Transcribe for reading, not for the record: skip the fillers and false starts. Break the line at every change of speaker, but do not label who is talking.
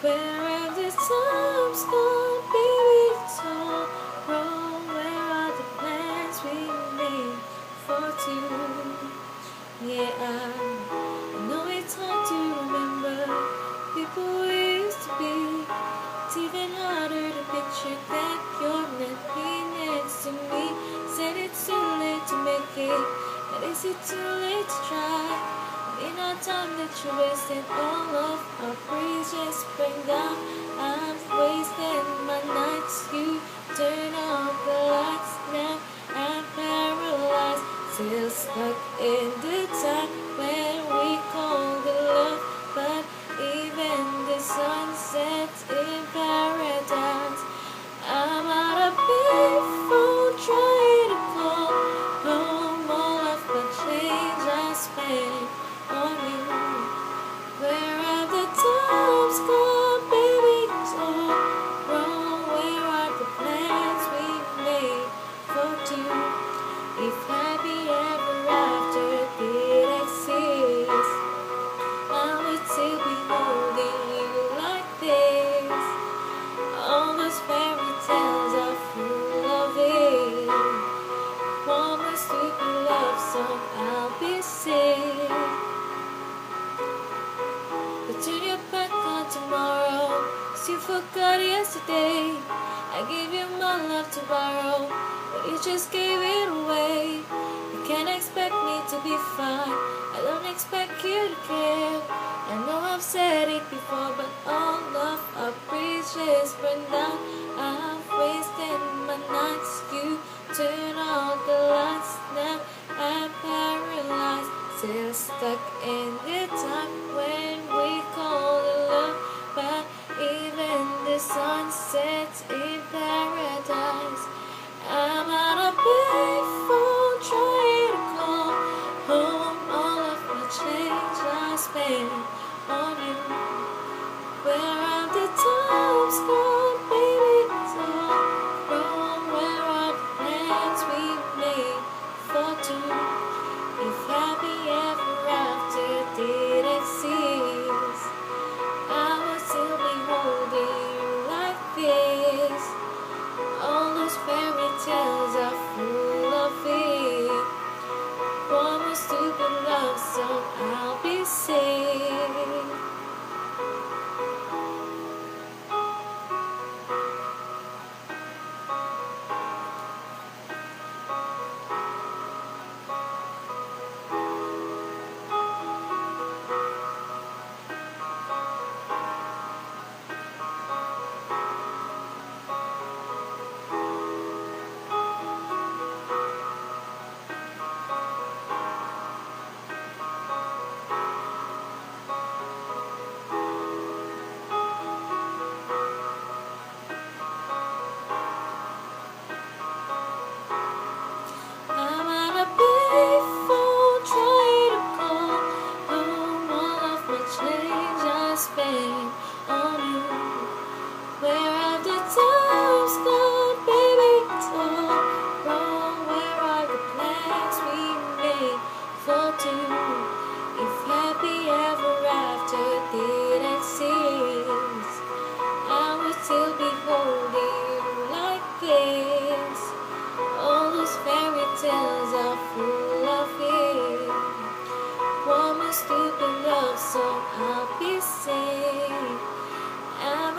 Where have the times gone, baby? It's all wrong. Where are the plans we made for two? Yeah, I know it's hard to remember people we used to be. It's even harder to picture that you're not here next to me. Said it's too late to make it, but is it too late to try? In our time that you wasted, all of our breezes bring down. I'm wasting my nights. You turn off the lights now. I'm paralyzed, still stuck in the time when we called it love. But even the sun sets in paradise. I'm out of payphone trying to call home. All of the change I spent on you. Where have the times gone, baby? It's all wrong. Where are the plans we made for two? If happy ever after did exist, I would still be holding you like this. All those fairy tales are full of it. One more stupid love song, I'll be sick. But turn your back on tomorrow, 'cause you forgot yesterday. I gave you my love to borrow, but you just gave it away. You can't expect me to be fine, I don't expect you to care. I know I've said it before, but all of our bridges burn down. I've wasted my nights. You turn all the lights now. I'm paralyzed, still stuck in the time when we call it love. But even the sun sets in paradise. I'm out of payphone trying to call home. All of my change I spent on you. Where have the times gone, baby? It's all wrong. Where are the plans we made for two? If happy ever after did exist, I would still be holding you like this. All those fairy tales are full of it. One more stupid love song, I'll be sick. I'm on a payphone trying to call home. All of my change I spent on you. Where have the times gone, baby? It's all wrong. Where are the plans we made for two? If happy ever after did exist, I would still be holding you like this. All those fairy tales are full of it. One more stupid love song, I'll be safe. Am